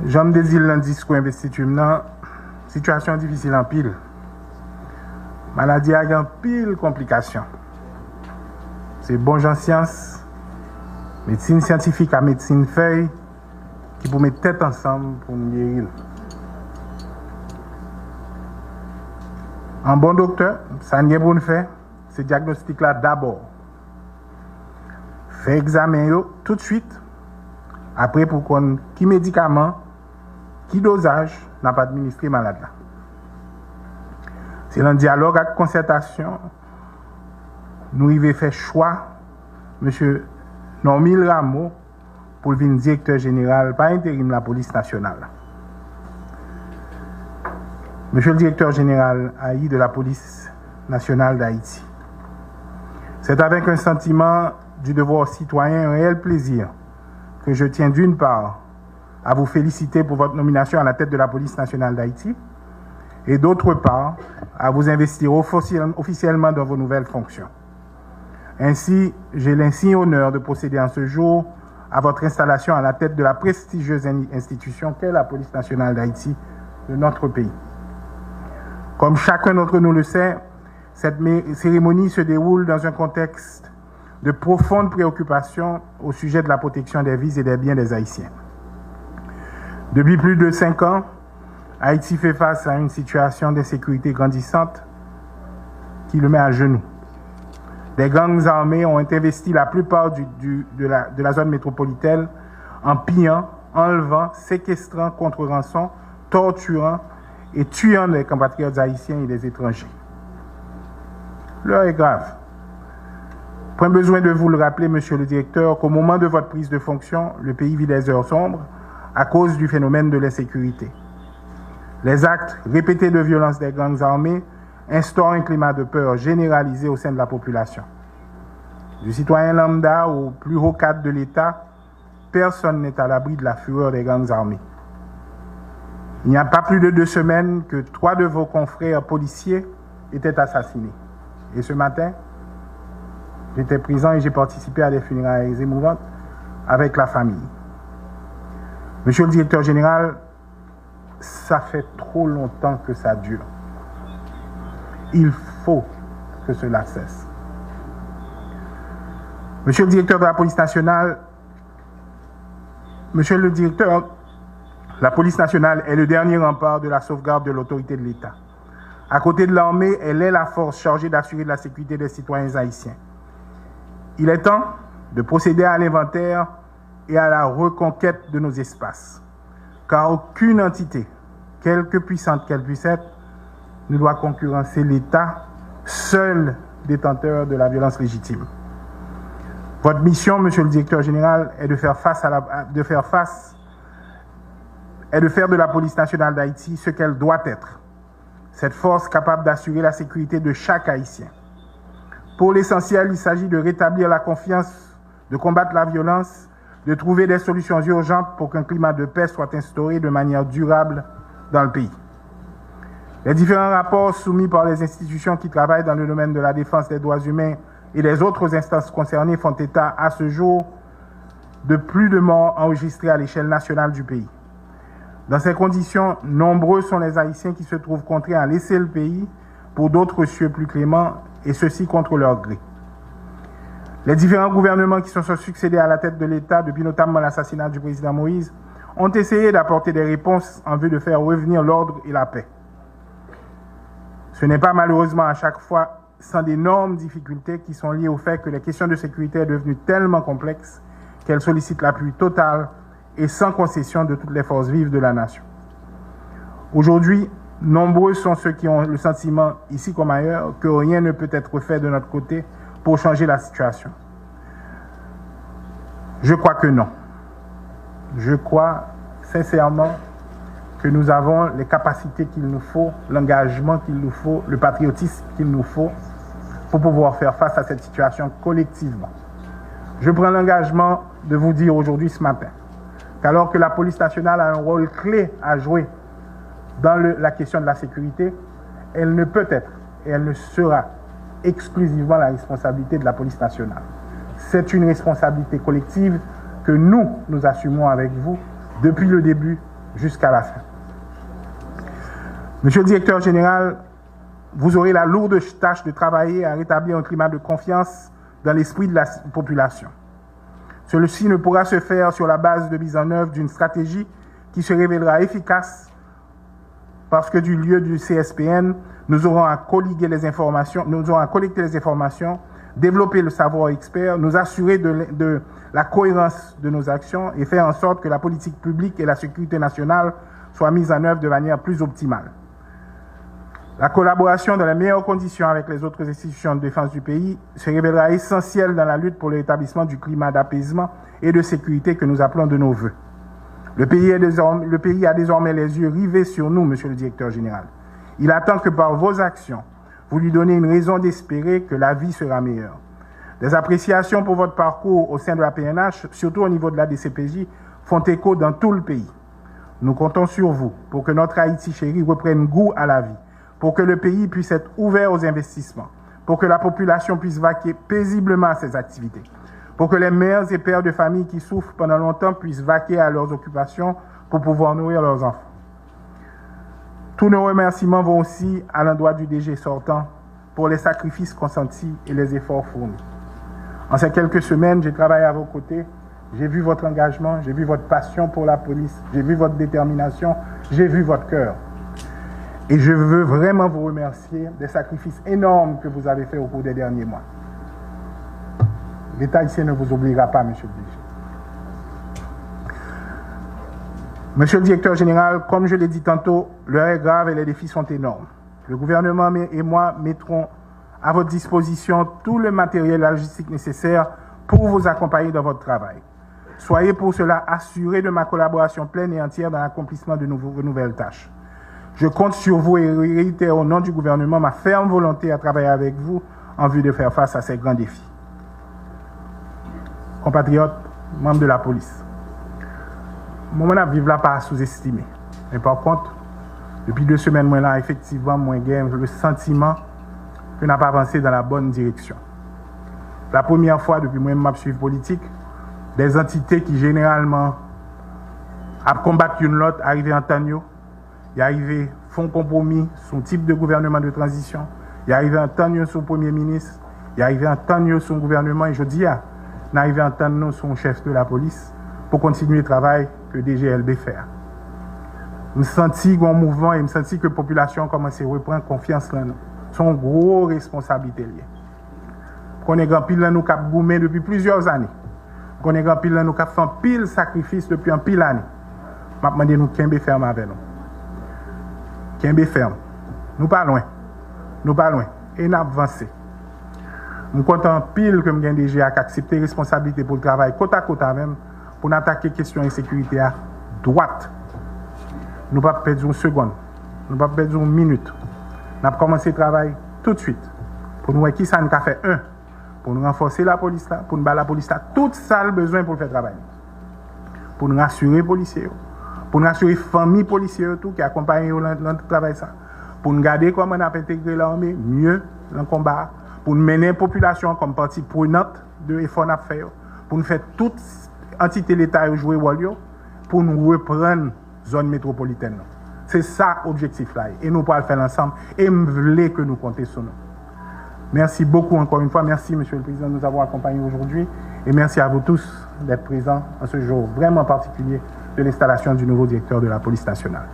J'aime des îles lundi discours investiture, situation difficile en pile. Maladie a en pile complications. C'est bon gens science, médecine scientifique à médecine feuille, qui pour mettre tête ensemble pour nous guérir. Un bon docteur, ça n'est pas pour nous faire, ce diagnostic-là d'abord. Fait examen tout de suite, après pour qu'on qui médicament, qui dosage n'a pas administré malade là. C'est un dialogue avec concertation, nous devons faire choix, M. Normil Rameau, pour devenir directeur général, par intérim de la police nationale. Monsieur le directeur général AI de la police nationale d'Haïti, c'est avec un sentiment du devoir citoyen, un réel plaisir que je tiens d'une part à vous féliciter pour votre nomination à la tête de la police nationale d'Haïti et d'autre part à vous investir officiellement dans vos nouvelles fonctions. Ainsi, j'ai l'insigne honneur de procéder en ce jour à votre installation à la tête de la prestigieuse institution qu'est la police nationale d'Haïti de notre pays. Comme chacun d'entre nous le sait, cette cérémonie se déroule dans un contexte de profonde préoccupation au sujet de la protection des vies et des biens des Haïtiens. Depuis plus de 5 ans, Haïti fait face à une situation d'insécurité grandissante qui le met à genoux. Des gangs armés ont investi la plupart de la zone métropolitaine en pillant, enlevant, séquestrant contre rançon, torturant et tuant les compatriotes haïtiens et les étrangers. L'heure est grave. Point besoin de vous le rappeler, monsieur le directeur, qu'au moment de votre prise de fonction, le pays vit des heures sombres à cause du phénomène de l'insécurité. Les actes répétés de violence des gangs armés instaurent un climat de peur généralisé au sein de la population. Du citoyen lambda au plus haut cadre de l'État, personne n'est à l'abri de la fureur des gangs armés. Il n'y a pas plus de 2 semaines que 3 de vos confrères policiers étaient assassinés. Et ce matin, j'étais présent et j'ai participé à des funérailles émouvantes avec la famille. Monsieur le directeur général, ça fait trop longtemps que ça dure. Il faut que cela cesse. Monsieur le directeur de la police nationale, monsieur le directeur, la police nationale est le dernier rempart de la sauvegarde de l'autorité de l'État. À côté de l'armée, elle est la force chargée d'assurer la sécurité des citoyens haïtiens. Il est temps de procéder à l'inventaire et à la reconquête de nos espaces, car aucune entité, quelque puissante qu'elle puisse être, ne doit concurrencer l'État, seul détenteur de la violence légitime. Votre mission, monsieur le directeur général, est de faire de la police nationale d'Haïti ce qu'elle doit être. Cette force capable d'assurer la sécurité de chaque Haïtien. Pour l'essentiel, il s'agit de rétablir la confiance, de combattre la violence, de trouver des solutions urgentes pour qu'un climat de paix soit instauré de manière durable dans le pays. Les différents rapports soumis par les institutions qui travaillent dans le domaine de la défense des droits humains et les autres instances concernées font état à ce jour de plus de morts enregistrés à l'échelle nationale du pays. Dans ces conditions, nombreux sont les Haïtiens qui se trouvent contraints à laisser le pays pour d'autres cieux plus cléments, et ceci contre leur gré. Les différents gouvernements qui se sont succédés à la tête de l'État, depuis notamment l'assassinat du président Moïse, ont essayé d'apporter des réponses en vue de faire revenir l'ordre et la paix. Ce n'est pas malheureusement à chaque fois sans d'énormes difficultés qui sont liées au fait que les questions de sécurité sont devenues tellement complexes qu'elles sollicitent l'appui total et sans concession de toutes les forces vives de la nation. Aujourd'hui, nombreux sont ceux qui ont le sentiment, ici comme ailleurs, que rien ne peut être fait de notre côté pour changer la situation. Je crois que non. Je crois sincèrement que nous avons les capacités qu'il nous faut, l'engagement qu'il nous faut, le patriotisme qu'il nous faut pour pouvoir faire face à cette situation collectivement. Je prends l'engagement de vous dire aujourd'hui, ce matin, qu'alors que la police nationale a un rôle clé à jouer dans la question de la sécurité, elle ne peut être et elle ne sera exclusivement la responsabilité de la police nationale. C'est une responsabilité collective que nous assumons avec vous depuis le début jusqu'à la fin. Monsieur le directeur général, vous aurez la lourde tâche de travailler à rétablir un climat de confiance dans l'esprit de la population. Celui-ci ne pourra se faire sur la base de mise en œuvre d'une stratégie qui se révélera efficace parce que du lieu du CSPN, nous aurons à collecter les informations, développer le savoir expert, nous assurer de la cohérence de nos actions et faire en sorte que la politique publique et la sécurité nationale soient mises en œuvre de manière plus optimale. La collaboration dans les meilleures conditions avec les autres institutions de défense du pays se révélera essentielle dans la lutte pour le rétablissement du climat d'apaisement et de sécurité que nous appelons de nos vœux. Le pays a désormais les yeux rivés sur nous, Monsieur le Directeur général. Il attend que par vos actions, vous lui donnez une raison d'espérer que la vie sera meilleure. Des appréciations pour votre parcours au sein de la PNH, surtout au niveau de la DCPJ, font écho dans tout le pays. Nous comptons sur vous pour que notre Haïti chérie reprenne goût à la vie, pour que le pays puisse être ouvert aux investissements, pour que la population puisse vaquer paisiblement à ses activités, pour que les mères et pères de famille qui souffrent pendant longtemps puissent vaquer à leurs occupations pour pouvoir nourrir leurs enfants. Tous nos remerciements vont aussi à l'endroit du DG sortant pour les sacrifices consentis et les efforts fournis. En ces quelques semaines, j'ai travaillé à vos côtés, j'ai vu votre engagement, j'ai vu votre passion pour la police, j'ai vu votre détermination, j'ai vu votre cœur. Et je veux vraiment vous remercier des sacrifices énormes que vous avez faits au cours des derniers mois. L'État ici ne vous oubliera pas, Monsieur le DG. Monsieur le Directeur général, comme je l'ai dit tantôt, l'heure est grave et les défis sont énormes. Le gouvernement et moi mettrons à votre disposition tout le matériel et la logistique nécessaire pour vous accompagner dans votre travail. Soyez pour cela assurés de ma collaboration pleine et entière dans l'accomplissement de vos nouvelles tâches. Je compte sur vous et réitère au nom du gouvernement ma ferme volonté à travailler avec vous en vue de faire face à ces grands défis. Compatriotes, membres de la police, mon moment vivre là pas sous-estimé. Mais par contre, depuis 2 semaines, moi là, effectivement, moi j'ai le sentiment que n'a pas avancé dans la bonne direction. La première fois depuis moi ma suivi politique, des entités qui généralement a combattu une autre arrivé en temps, il arrivé font compromis son type de gouvernement de transition, il arrivé en temps son premier ministre, il arrivé en temps son gouvernement et je dis il arrivé en temps son chef de la police pour continuer le travail que DGLB fait. Je me sens un mouvement et je me sens que la population commence à reprendre confiance dans nous. C'est une grosse responsabilité liée. Qu'on est grand pile dans nous cap goumé depuis plusieurs années. Qu'on est grand pile dans nous cap fait pile sacrifice depuis un pile année. Je demande nous qu'un ferme avec nous. Qu'un ferme. Nous pas loin. Nous pas loin. Et nous avancé. Je suis content pile que je gagne déjà à accepter la responsabilité pour le travail côte à côte même pour attaquer la question de sécurité à droite. Nous ne pouvons pas perdre une seconde. Nous ne pouvons pas perdre une minute. Nous avons commencé le travail tout de suite. Pour nous voir qui ça nous a fait pour nous renforcer la police là, pour nous battre la police là, tout ça a besoin pour le faire travailler. Pour nous rassurer les policiers, pour nous rassurer les familles policières tout qui accompagnent dans le travail ça. Pour nous garder comment on a intégré l'armée mieux dans le combat, pour nous mener la population comme partie prenante de l'effort qu'on a fait, pour nous faire toute entité l'État jouer rôle pour nous reprendre zone métropolitaine. C'est ça l'objectif là. Et nous pourrons le faire ensemble. Et je veux que nous comptons sur nous. Merci beaucoup encore une fois. Merci, Monsieur le Président, de nous avoir accompagnés aujourd'hui. Et merci à vous tous d'être présents en ce jour vraiment particulier de l'installation du nouveau directeur de la police nationale.